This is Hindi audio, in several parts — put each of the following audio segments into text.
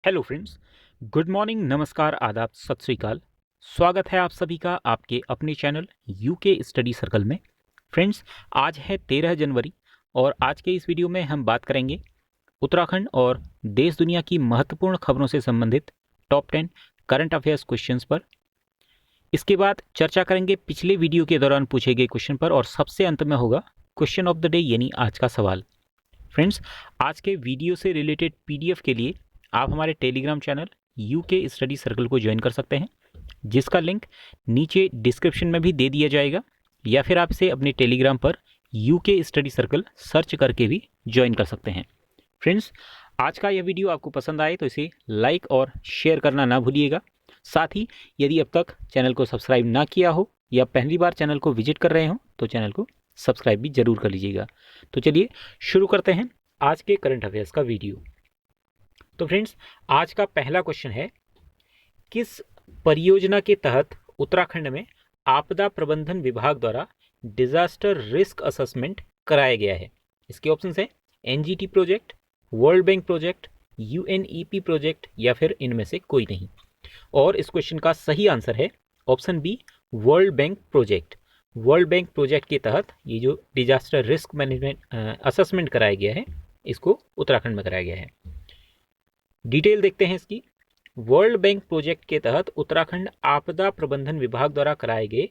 हेलो फ्रेंड्स, गुड मॉर्निंग, नमस्कार, आदाब, सत श्री अकाल। स्वागत है आप सभी का आपके अपने चैनल यूके स्टडी सर्कल में। फ्रेंड्स, आज है 13 जनवरी और आज के इस वीडियो में हम बात करेंगे उत्तराखंड और देश दुनिया की महत्वपूर्ण खबरों से संबंधित टॉप 10 करंट अफेयर्स क्वेश्चंस पर। इसके बाद चर्चा करेंगे पिछले वीडियो के दौरान पूछे गए क्वेश्चन पर और सबसे अंत में होगा क्वेश्चन ऑफ द डे यानी आज का सवाल। फ्रेंड्स, आज के वीडियो से रिलेटेड पीडीएफ के लिए आप हमारे Telegram channel UK study circle को ज्वाइन कर सकते हैं, जिसका लिंक नीचे डिस्क्रिप्शन में भी दे दिया जाएगा, या फिर आप इसे अपने टेलीग्राम पर यूके स्टडी सर्कल सर्च करके भी ज्वाइन कर सकते हैं। फ्रेंड्स, आज का यह वीडियो आपको पसंद आए तो इसे लाइक और शेयर करना ना भूलिएगा। साथ ही यदि अब तक चैनल को सब्सक्राइब ना किया हो या पहली बार चैनल को विजिट कर रहे हो तो चैनल को सब्सक्राइब भी जरूर कर लीजिएगा। तो चलिए शुरू करते हैं आज के करंट अफेयर्स का वीडियो। तो फ्रेंड्स, आज का पहला क्वेश्चन है, किस परियोजना के तहत उत्तराखंड में आपदा प्रबंधन विभाग द्वारा डिजास्टर रिस्क असेसमेंट कराया गया है? इसके ऑप्शंस हैं NGT project, World Bank project, UNEP project या फिर इनमें से कोई नहीं। और इस क्वेश्चन का सही आंसर है option B, World Bank project. World Bank project के तहत ये जो डिजास्टर रिस्क मैनेजमेंट असेसमेंट कराया गया है, इसको उत्तराखंड में कराया गया है। डिटेल देखते हैं इसकी। वर्ल्ड बैंक प्रोजेक्ट के तहत उत्तराखंड आपदा प्रबंधन विभाग द्वारा कराए गए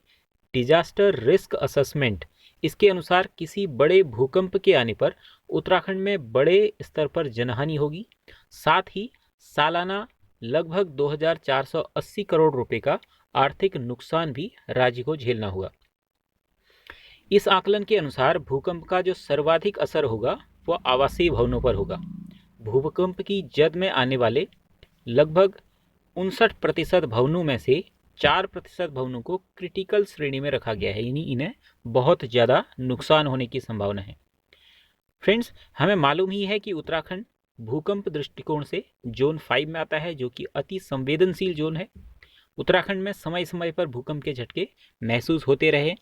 डिजास्टर रिस्क असेसमेंट, इसके अनुसार किसी बड़े भूकंप के आने पर उत्तराखंड में बड़े स्तर पर जनहानि होगी, साथ ही सालाना लगभग 2480 करोड़ रुपए का आर्थिक नुकसान भी राज्य को झेलना होगा। इस आकलन के अनुसार भूकंप का जो सर्वाधिक असर होगा वह आवासीय भवनों पर होगा। भूकंप की जद में आने वाले लगभग 59% भवनों में से 4% भवनों को क्रिटिकल श्रेणी में रखा गया है, यानी इन्हें बहुत ज़्यादा नुकसान होने की संभावना है। फ्रेंड्स, हमें मालूम ही है कि उत्तराखंड भूकंप दृष्टिकोण से जोन 5 में आता है, जो कि अति संवेदनशील जोन है। उत्तराखंड में समय समय पर भूकंप के झटके महसूस होते रहे।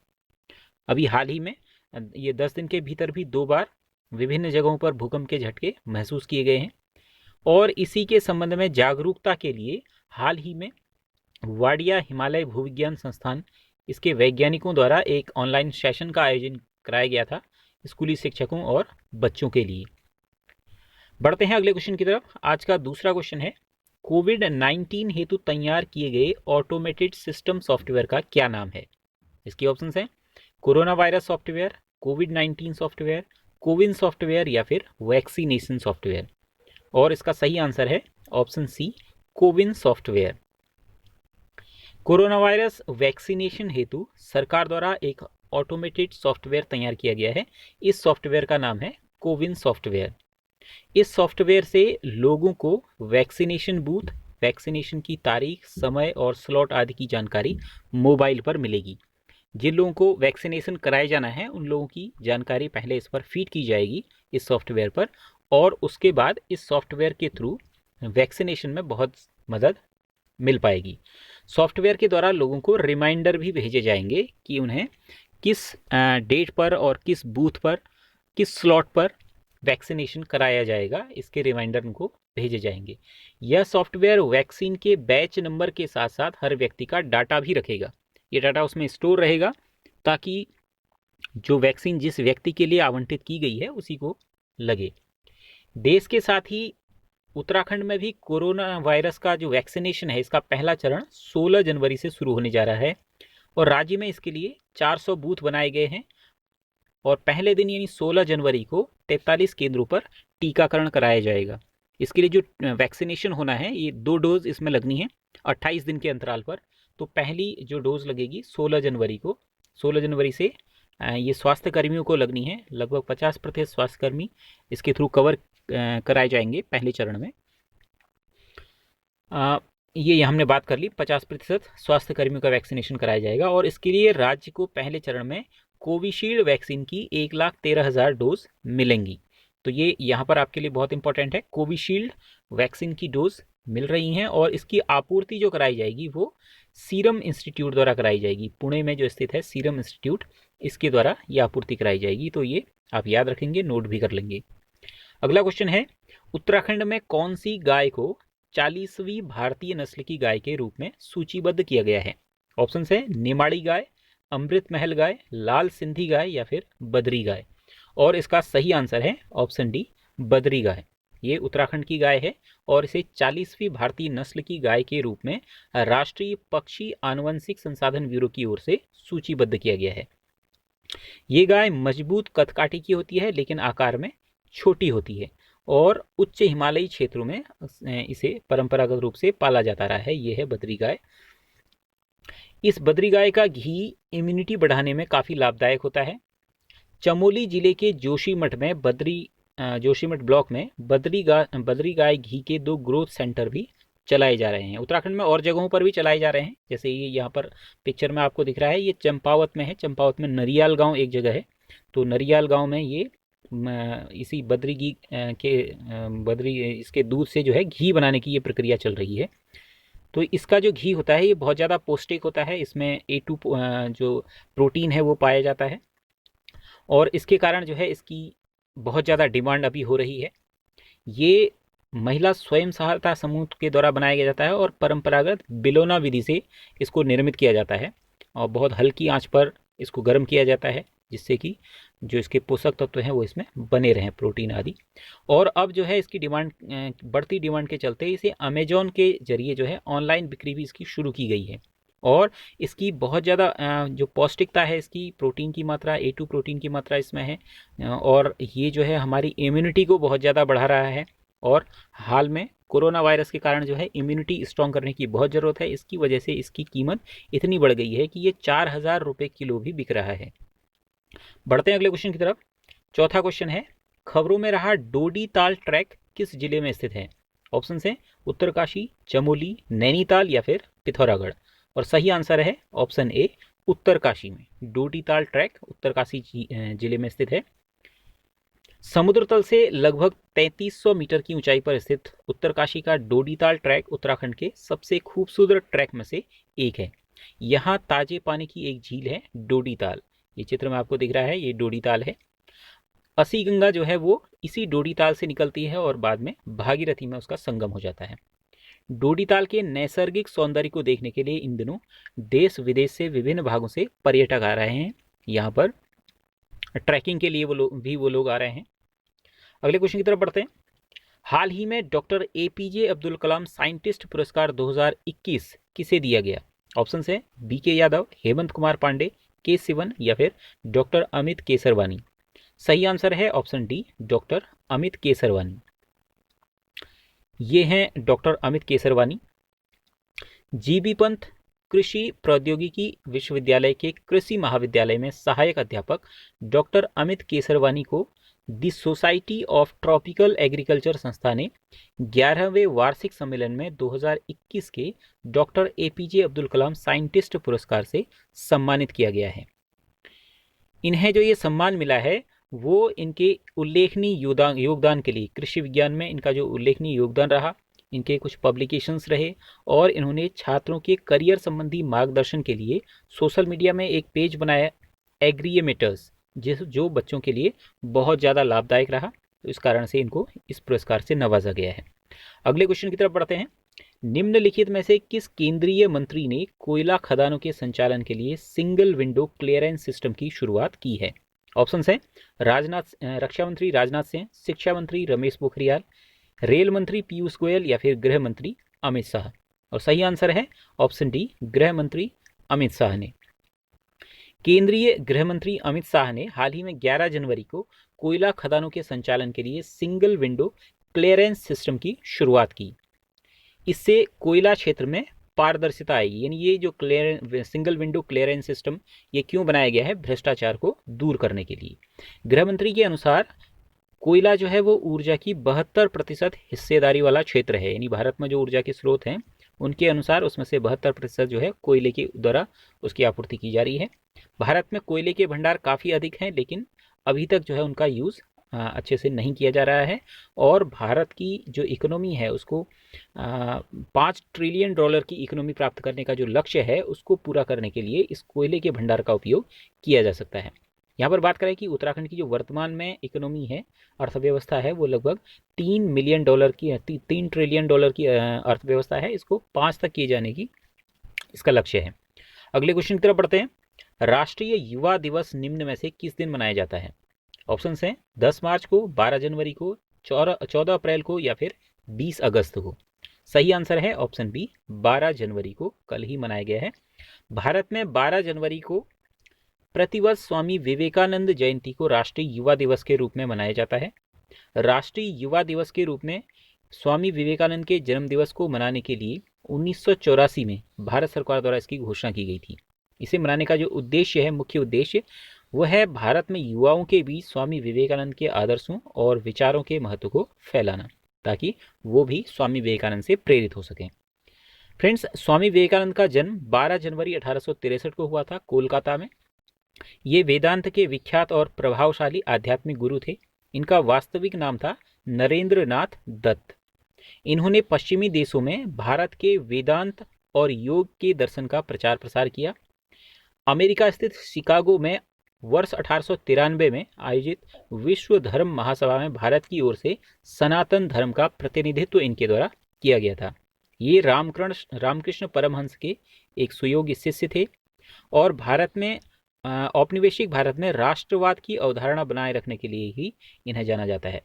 अभी हाल ही में ये 10 दिन के भीतर भी 2 बार विभिन्न जगहों पर भूकंप के झटके महसूस किए गए हैं। और इसी के संबंध में जागरूकता के लिए हाल ही में वाडिया हिमालय भूविज्ञान संस्थान, इसके वैज्ञानिकों द्वारा एक ऑनलाइन सेशन का आयोजन कराया गया था स्कूली शिक्षकों और बच्चों के लिए। बढ़ते हैं अगले क्वेश्चन की तरफ। आज का दूसरा क्वेश्चन है, कोविड-19 हेतु तैयार किए गए ऑटोमेटेड सिस्टम सॉफ्टवेयर का क्या नाम है? इसके ऑप्शंस हैं कोरोना वायरस सॉफ्टवेयर, कोविड-19 सॉफ्टवेयर, कोविन सॉफ्टवेयर या फिर वैक्सीनेशन सॉफ्टवेयर। और इसका सही आंसर है option C, CoWIN software. Corona virus vaccination हेतु सरकार द्वारा एक ऑटोमेटेड सॉफ्टवेयर तैयार किया गया है। इस सॉफ्टवेयर का नाम है कोविन सॉफ्टवेयर। इस सॉफ्टवेयर से लोगों को वैक्सीनेशन बूथ, वैक्सीनेशन की तारीख, समय और स्लॉट आदि की जानकारी मोबाइल पर मिलेगी। जिन लोगों को वैक्सीनेशन कराया जाना है उन लोगों की जानकारी पहले इस पर फीड की जाएगी इस सॉफ्टवेयर पर, और उसके बाद इस सॉफ्टवेयर के थ्रू वैक्सीनेशन में बहुत मदद मिल पाएगी। सॉफ्टवेयर के द्वारा लोगों को रिमाइंडर भी भेजे जाएंगे कि उन्हें किस डेट पर और किस बूथ पर, किस स्लॉट पर वैक्सीनेशन कराया जाएगा, इसके रिमाइंडर उनको भेजे जाएंगे। यह सॉफ्टवेयर वैक्सीन के बैच नंबर के साथ साथ हर व्यक्ति का डाटा भी रखेगा। ये डाटा उसमें स्टोर रहेगा ताकि जो वैक्सीन जिस व्यक्ति के लिए आवंटित की गई है उसी को लगे। देश के साथ ही उत्तराखंड में भी कोरोना वायरस का जो वैक्सीनेशन है, इसका पहला चरण 16 जनवरी से शुरू होने जा रहा है और राज्य में इसके लिए 400 बूथ बनाए गए हैं। और पहले दिन यानी 16 जनवरी को 43 केंद्रों पर टीकाकरण कराया जाएगा। इसके लिए जो वैक्सीनेशन होना है, ये 2 डोज इसमें लगनी है 28 दिन के अंतराल पर। तो पहली जो डोज लगेगी 16 जनवरी को, 16 जनवरी से ये स्वास्थ्य कर्मियों को लगनी है। लगभग 50% स्वास्थ्यकर्मी इसके थ्रू कवर कराए जाएंगे पहले चरण में। ये हमने बात कर ली, 50% स्वास्थ्य कर्मियों का वैक्सीनेशन कराया जाएगा। और इसके लिए राज्य को पहले चरण में कोविशील्ड वैक्सीन की 1,13,000 डोज मिलेंगी। तो ये यहाँ पर आपके लिए बहुत इंपॉर्टेंट है, कोविशील्ड वैक्सीन की डोज मिल रही हैं और इसकी आपूर्ति जो कराई जाएगी वो सीरम इंस्टीट्यूट द्वारा कराई जाएगी। पुणे में जो स्थित है सीरम इंस्टीट्यूट, इसके द्वारा ये आपूर्ति कराई जाएगी। तो ये आप याद रखेंगे, नोट भी कर लेंगे। अगला क्वेश्चन है, उत्तराखंड में कौन सी गाय को 40वीं भारतीय नस्ल की गाय के रूप में सूचीबद्ध किया गया है? ऑप्शन है निमाड़ी गाय, अमृत महल गाय, लाल सिंधी गाय या फिर बद्री गाय। और इसका सही आंसर है ऑप्शन डी, बद्री गाय। ये उत्तराखंड की गाय है और इसे 40वीं भारतीय नस्ल की गाय के रूप में राष्ट्रीय पक्षी आनुवंशिक संसाधन ब्यूरो की ओर से सूचीबद्ध किया गया है। ये गाय मजबूत कदकाठी की होती है लेकिन आकार में छोटी होती है और उच्च हिमालयी क्षेत्रों में इसे परंपरागत रूप से पाला जाता रहा है। ये है बद्री गाय। इस बद्री गाय का घी इम्यूनिटी बढ़ाने में काफ़ी लाभदायक होता है। चमोली जिले के जोशीमठ ब्लॉक में बद्री गाय घी के 2 ग्रोथ सेंटर भी चलाए जा रहे हैं। उत्तराखंड में और जगहों पर भी चलाए जा रहे हैं, जैसे ये यहाँ पर पिक्चर में आपको दिख रहा है, ये चंपावत में है। चंपावत में नरियाल गांव एक जगह है, तो नरियाल गांव में ये इसी इसके दूध से जो है घी बनाने की ये प्रक्रिया चल रही है। तो इसका जो घी होता है ये बहुत ज़्यादा पौष्टिक होता है, इसमें A2 जो प्रोटीन है वो पाया जाता है और इसके कारण जो है इसकी बहुत ज़्यादा डिमांड अभी हो रही है। ये महिला स्वयं सहायता समूह के द्वारा बनाया जाता है और परंपरागत बिलोना विधि से इसको निर्मित किया जाता है और बहुत हल्की आंच पर इसको गर्म किया जाता है, जिससे कि जो इसके पोषक तत्व हैं वो इसमें बने रहें, प्रोटीन आदि। और अब जो है इसकी बढ़ती डिमांड के चलते इसे अमेजॉन के जरिए जो है ऑनलाइन बिक्री भी इसकी शुरू की गई है और इसकी बहुत ज़्यादा जो पौष्टिकता है, इसकी प्रोटीन की मात्रा, A2 प्रोटीन की मात्रा इसमें है और ये जो है हमारी इम्यूनिटी को बहुत ज़्यादा बढ़ा रहा है। और हाल में कोरोना वायरस के कारण जो है इम्यूनिटी स्ट्रॉन्ग करने की बहुत ज़रूरत है, इसकी वजह से इसकी कीमत इतनी बढ़ गई है कि ये 4000 रुपये किलो भी बिक रहा है। बढ़ते हैं अगले क्वेश्चन की तरफ। चौथा क्वेश्चन है, खबरों में रहा डोडी ताल ट्रैक किस जिले में स्थित है? ऑप्शन है उत्तरकाशी, चमोली, नैनीताल या फिर पिथौरागढ़। और सही आंसर है ऑप्शन ए, उत्तरकाशी में। डोडी ताल ट्रैक उत्तरकाशी जिले में स्थित है। समुद्र तल से लगभग 3300 मीटर की ऊंचाई पर स्थित उत्तरकाशी का डोडीताल ट्रैक उत्तराखंड के सबसे खूबसूरत ट्रैक में से एक है। यहाँ ताजे पानी की एक झील है डोडीताल, ये चित्र में आपको दिख रहा है, ये डोडीताल है। असी गंगा जो है वो इसी डोडीताल से निकलती है और बाद में भागीरथी में उसका संगम हो जाता है। डोडीताल के नैसर्गिक सौंदर्य को देखने के लिए इन दिनों देश विदेश से विभिन्न भागों से पर्यटक आ रहे हैं, यहाँ पर ट्रैकिंग के लिए वो लोग आ रहे हैं। अगले क्वेश्चन की तरफ बढ़ते हैं। हाल ही में doctor APJ Abdul Kalam scientist पुरस्कार 2021 किसे दिया गया? ऑप्शन है BK यादव, हेमंत कुमार पांडे, K सिवन या फिर डॉक्टर अमित केसरवानी। सही आंसर है option D, doctor Amit Kesarwani. ये हैं डॉक्टर अमित केसरवानी। GB पंत कृषि प्रौद्योगिकी विश्वविद्यालय के कृषि महाविद्यालय में सहायक अध्यापक डॉक्टर अमित केसरवानी को the society of tropical agriculture संस्था ने 11वें वार्षिक सम्मेलन में 2021 के doctor APJ Abdul Kalam scientist पुरस्कार से सम्मानित किया गया है। इन्हें जो ये सम्मान मिला है वो इनके उल्लेखनीय योगदान के लिए, कृषि विज्ञान में इनका जो उल्लेखनीय योगदान रहा, इनके कुछ पब्लिकेशंस रहे और इन्होंने छात्रों के करियर संबंधी मार्गदर्शन के लिए सोशल मीडिया में एक पेज बनाया, एग्रीएमेटर्स, जो बच्चों के लिए बहुत ज़्यादा लाभदायक रहा, तो इस कारण से इनको इस पुरस्कार से नवाजा गया है। अगले क्वेश्चन की तरफ बढ़ते हैं। निम्नलिखित में से किस केंद्रीय मंत्री ने कोयला खदानों के संचालन के लिए सिंगल विंडो क्लियरेंस सिस्टम की शुरुआत की है? ऑप्शन है रक्षा मंत्री राजनाथ सिंह, शिक्षा मंत्री रमेश पोखरियाल, रेल मंत्री पीयूष गोयल या फिर गृह मंत्री अमित शाह। और सही आंसर है ऑप्शन डी, गृह मंत्री अमित शाह ने। केंद्रीय गृह मंत्री अमित शाह ने हाल ही में 11 जनवरी को कोयला खदानों के संचालन के लिए सिंगल विंडो क्लियरेंस सिस्टम की शुरुआत की। इससे कोयला क्षेत्र में पारदर्शिता आएगी। यानी ये जो सिंगल विंडो क्लियरेंस सिस्टम ये क्यों बनाया गया है? भ्रष्टाचार को दूर करने के लिए। गृह मंत्री के अनुसार कोयला जो है वो ऊर्जा की 72% हिस्सेदारी वाला क्षेत्र है। यानी भारत में जो ऊर्जा के स्रोत हैं उनके अनुसार उसमें से 72% जो है कोयले के द्वारा उसकी आपूर्ति की जा रही है। भारत में कोयले के भंडार काफ़ी अधिक हैं, लेकिन अभी तक जो है उनका यूज़ अच्छे से नहीं किया जा रहा है और भारत की जो इकोनॉमी है उसको 5 ट्रिलियन डॉलर की इकोनॉमी प्राप्त करने का जो लक्ष्य है उसको पूरा करने के लिए इस कोयले के भंडार का उपयोग किया जा सकता है। यहाँ पर बात करें कि उत्तराखंड की जो वर्तमान में इकोनॉमी है, अर्थव्यवस्था है, वो लगभग $3 ट्रिलियन की अर्थव्यवस्था है। इसको 5 तक किए जाने की इसका लक्ष्य है। अगले क्वेश्चन की तरफ बढ़ते हैं। राष्ट्रीय युवा दिवस निम्न में से किस दिन मनाया जाता है? ऑप्शन हैं 10 मार्च को, 12 जनवरी को, 14 अप्रैल को या फिर 20 अगस्त को। सही आंसर है ऑप्शन बी, 12 जनवरी को कल ही मनाया गया है। भारत में 12 जनवरी को प्रतिवर्ष स्वामी विवेकानंद जयंती को राष्ट्रीय युवा दिवस के रूप में मनाया जाता है। राष्ट्रीय युवा दिवस के रूप में स्वामी विवेकानंद के जन्म दिवस को मनाने के लिए 1984 में भारत सरकार द्वारा इसकी घोषणा की गई थी। इसे मनाने का जो उद्देश्य है, मुख्य उद्देश्य, वह है भारत में युवाओं के बीच स्वामी विवेकानंद के आदर्शों और विचारों के महत्व को फैलाना, ताकि वो भी स्वामी विवेकानंद से प्रेरित हो सकें। फ्रेंड्स, स्वामी विवेकानंद का जन्म 12 जनवरी 1863 को हुआ था कोलकाता में। ये वेदांत के विख्यात और प्रभावशाली आध्यात्मिक गुरु थे। इनका वास्तविक नाम था नरेंद्र नाथ दत्त। इन्होंने पश्चिमी देशों में भारत के वेदांत और योग के दर्शन का प्रचार प्रसार किया। अमेरिका स्थित शिकागो में वर्ष 1893 में आयोजित विश्व धर्म महासभा में भारत की ओर से सनातन धर्म का प्रतिनिधित्व इनके द्वारा किया गया था। ये रामकृष्ण परमहंस के एक सुयोग्य शिष्य थे और औपनिवेशिक भारत में राष्ट्रवाद की अवधारणा बनाए रखने के लिए ही इन्हें जाना जाता है।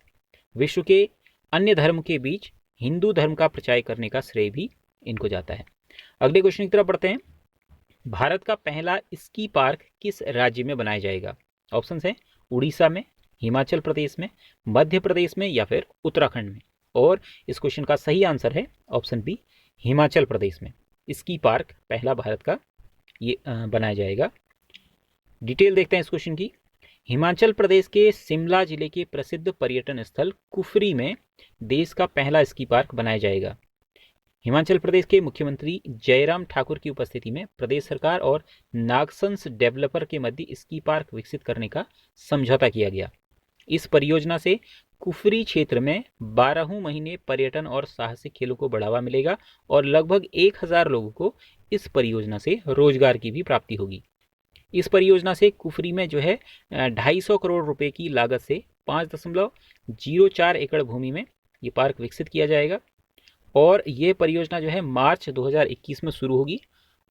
विश्व के अन्य धर्म के बीच हिंदू धर्म का प्रचार करने का श्रेय भी इनको जाता है। अगले क्वेश्चन की तरफ बढ़ते हैं। भारत का पहला स्की पार्क किस राज्य में बनाया जाएगा? ऑप्शन हैं उड़ीसा में, हिमाचल प्रदेश में, मध्य प्रदेश में या फिर उत्तराखंड में। और इस क्वेश्चन का सही आंसर है ऑप्शन बी, हिमाचल प्रदेश में स्की पार्क पहला भारत का ये बनाया जाएगा। डिटेल देखते हैं इस क्वेश्चन की। हिमाचल प्रदेश के शिमला जिले के प्रसिद्ध पर्यटन स्थल कुफरी में देश का पहला स्की पार्क बनाया जाएगा। हिमाचल प्रदेश के मुख्यमंत्री जयराम ठाकुर की उपस्थिति में प्रदेश सरकार और नागसंस डेवलपर के मध्य स्की पार्क विकसित करने का समझौता किया गया। इस परियोजना से कुफरी क्षेत्र में 12 महीने पर्यटन और साहसिक खेलों को बढ़ावा मिलेगा और लगभग 1000 लोगों को इस परियोजना से रोजगार की भी प्राप्ति होगी। इस परियोजना से कुफरी में जो है 250 करोड़ रुपए की लागत से 5.04 एकड़ भूमि में ये पार्क विकसित किया जाएगा और ये परियोजना जो है मार्च 2021 में शुरू होगी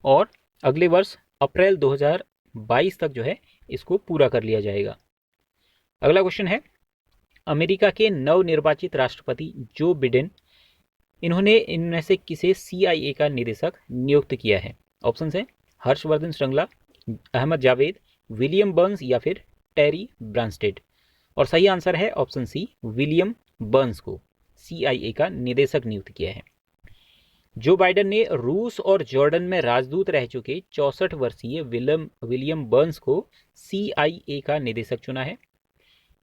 और अगले वर्ष अप्रैल 2022 तक जो है इसको पूरा कर लिया जाएगा। अगला क्वेश्चन है, अमेरिका के नवनिर्वाचित राष्ट्रपति जो बिडेन, इन्होंने इनमें से किसे CIA का निदेशक नियुक्त किया है? ऑप्शन है हर्षवर्धन श्रृंगला, अहमद जावेद, विलियम बर्न्स या फिर टेरी ब्रांस्टेड। और सही आंसर है ऑप्शन सी, विलियम बर्न्स को CIA का निदेशक नियुक्त किया है। जो बाइडेन ने रूस और जॉर्डन में राजदूत रह चुके 64 वर्षीय विलियम बर्न्स को CIA का निदेशक चुना है।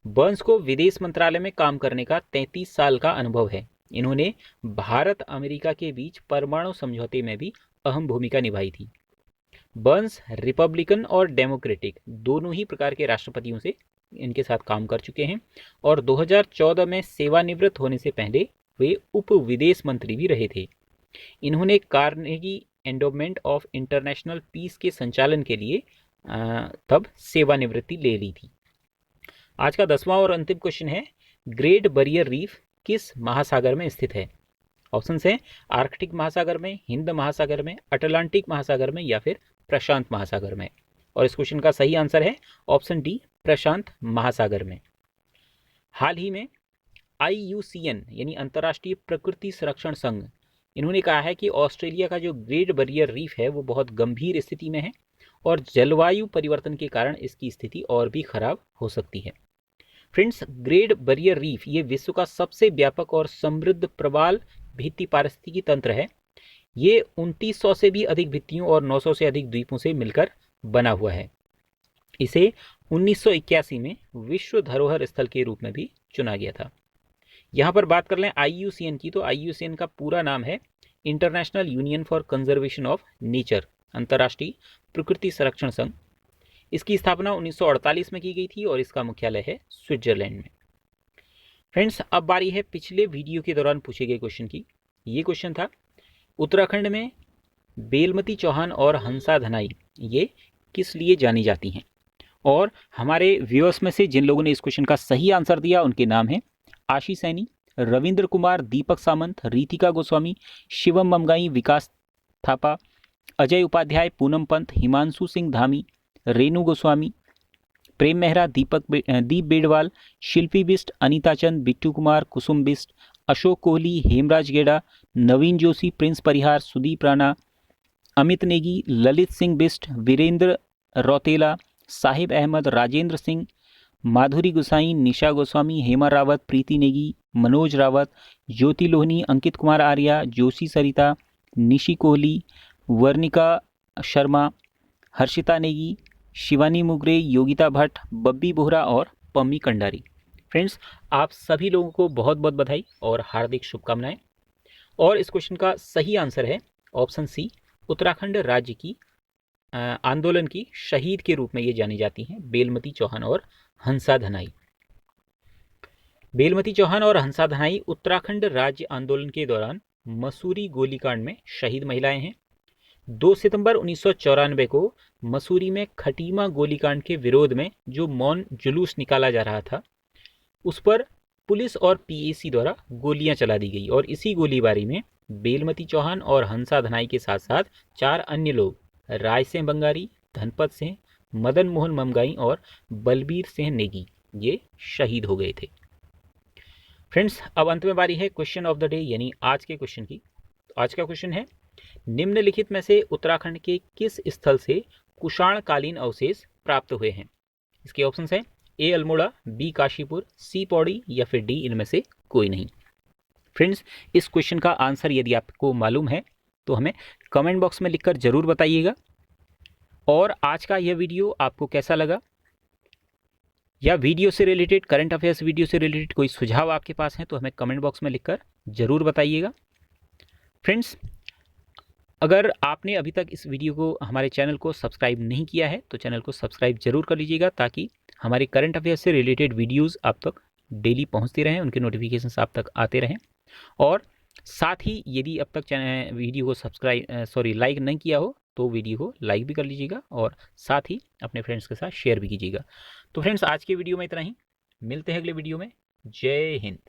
बर्न्स को विदेश मंत्रालय में काम करने का 33 साल का अनुभव है। इन्होंने भारत अमेरिका के बीच परमाणु समझौते में भी अहम भूमिका निभाई थी। बर्न्स रिपब्लिकन और डेमोक्रेटिक दोनों ही प्रकार के राष्ट्रपतियों से इनके साथ काम कर चुके हैं और 2014 में सेवानिवृत्त होने से पहले वे उप विदेश मंत्री भी रहे थे। इन्होंने Carnegie Endowment of International Peace के संचालन के लिए तब सेवानिवृत्ति ले ली थी। आज का 10वां और अंतिम क्वेश्चन है, ग्रेट बैरियर रीफ किस महासागर में स्थित है? ऑप्शन है आर्कटिक महासागर में, हिंद महासागर में, अटलांटिक महासागर में या फिर प्रशांत महासागर में। और इस क्वेश्चन का सही आंसर है ऑप्शन डी, प्रशांत महासागर में। हाल ही में IUCN यानी अंतर्राष्ट्रीय प्रकृति संरक्षण संघ, इन्होंने कहा है कि ऑस्ट्रेलिया का जो ग्रेट बैरियर रीफ है वो बहुत गंभीर स्थिति में है और जलवायु परिवर्तन के कारण इसकी स्थिति और भी खराब हो सकती है। फ्रेंड्स, ग्रेट बैरियर रीफ ये विश्व का सबसे व्यापक और समृद्ध प्रवाल भित्ति पारिस्थितिकी तंत्र है। ये 2900 से भी अधिक भित्तियों और 900 से अधिक द्वीपों से मिलकर बना हुआ है। इसे 1981 में विश्व धरोहर स्थल के रूप में भी चुना गया था। यहाँ पर बात कर लें IUCN की, तो IUCN का पूरा नाम है international union for conservation of nature, अंतर्राष्ट्रीय प्रकृति संरक्षण संघ। इसकी स्थापना 1948 में की गई थी और इसका मुख्यालय है स्विट्जरलैंड में। फ्रेंड्स, अब बारी है पिछले वीडियो के दौरान पूछे गए क्वेश्चन की। ये क्वेश्चन था, उत्तराखंड में बेलमती चौहान और हंसा धनाई ये किस लिए जानी जाती हैं? और हमारे व्यूअर्स में से जिन लोगों ने इस क्वेश्चन का सही आंसर दिया उनके नाम हैं आशीष सैनी, रविंद्र कुमार, दीपक सामंत, रितिका गोस्वामी, शिवम ममगाई, विकास थापा, अजय उपाध्याय, पूनम पंत, हिमांशु सिंह धामी, रेणु गोस्वामी, प्रेम मेहरा, दीप बेड़वाल, शिल्पी बिस्ट, अनीता चंद, बिट्टू कुमार, कुसुम बिस्ट, अशोक कोहली, हेमराज गेड़ा, नवीन जोशी, प्रिंस परिहार, सुदीप राणा, अमित नेगी, ललित सिंह बिस्ट, वीरेंद्र रौतेला, साहिब अहमद, राजेंद्र सिंह, माधुरी गुसाई, निशा गोस्वामी, हेमा रावत, प्रीति नेगी, मनोज रावत, ज्योति लोहनी, अंकित कुमार आर्या, जोशी सरिता, निशी कोहली, वर्णिका शर्मा, हर्षिता नेगी, शिवानी मुगरे, योगिता भट्ट, बब्बी बोहरा और पम्मी कंडारी। फ्रेंड्स, आप सभी लोगों को बहुत बहुत बधाई और हार्दिक शुभकामनाएं। और इस क्वेश्चन का सही आंसर है ऑप्शन सी, उत्तराखंड राज्य की आंदोलन की शहीद के रूप में ये जानी जाती हैं बेलमती चौहान और हंसा धनाई। बेलमती चौहान और हंसा धनाई उत्तराखंड राज्य आंदोलन के दौरान मसूरी गोलीकांड में शहीद महिलाएं हैं। 2 सितंबर 1994 को मसूरी में खटीमा गोलीकांड के विरोध में जो मौन जुलूस निकाला जा रहा था उस पर पुलिस और पीएसी द्वारा गोलियां चला दी गई और इसी गोलीबारी में बेलमती चौहान और हंसा धनाई के साथ साथ 4 अन्य लोग राय सिंह बंगारी, धनपत सिंह, मदन मोहन ममगाई और बलबीर सिंह नेगी ये शहीद हो गए थे। फ्रेंड्स, अब अंत में बारी है क्वेश्चन ऑफ द डे यानी आज के क्वेश्चन की। तो आज का क्वेश्चन है, निम्नलिखित में से उत्तराखंड के किस स्थल से कुषाणकालीन अवशेष प्राप्त हुए हैं? इसके ऑप्शंस हैं ए अल्मोड़ा, बी काशीपुर, सी पौड़ी या फिर डी इनमें से कोई नहीं। फ्रेंड्स, इस क्वेश्चन का आंसर यदि आपको मालूम है तो हमें कमेंट बॉक्स में लिखकर जरूर बताइएगा। और आज का यह वीडियो आपको कैसा लगा, या वीडियो से रिलेटेड, करंट अफेयर्स वीडियो से रिलेटेड कोई सुझाव आपके पास हैं तो हमें कमेंट बॉक्स में लिखकर जरूर बताइएगा। फ्रेंड्स, अगर आपने अभी तक इस वीडियो को, हमारे चैनल को सब्सक्राइब नहीं किया है तो चैनल को सब्सक्राइब जरूर कर लीजिएगा ताकि हमारे करंट अफेयर्स से रिलेटेड वीडियोस आप तक डेली पहुंचते रहें, उनके नोटिफिकेशंस आप तक आते रहें। और साथ ही यदि अब तक वीडियो को लाइक नहीं किया हो तो वीडियो को लाइक भी कर लीजिएगा और साथ ही अपने फ्रेंड्स के साथ शेयर भी कीजिएगा। तो फ्रेंड्स, आज के वीडियो में इतना ही, मिलते हैं अगले वीडियो में। जय हिंद।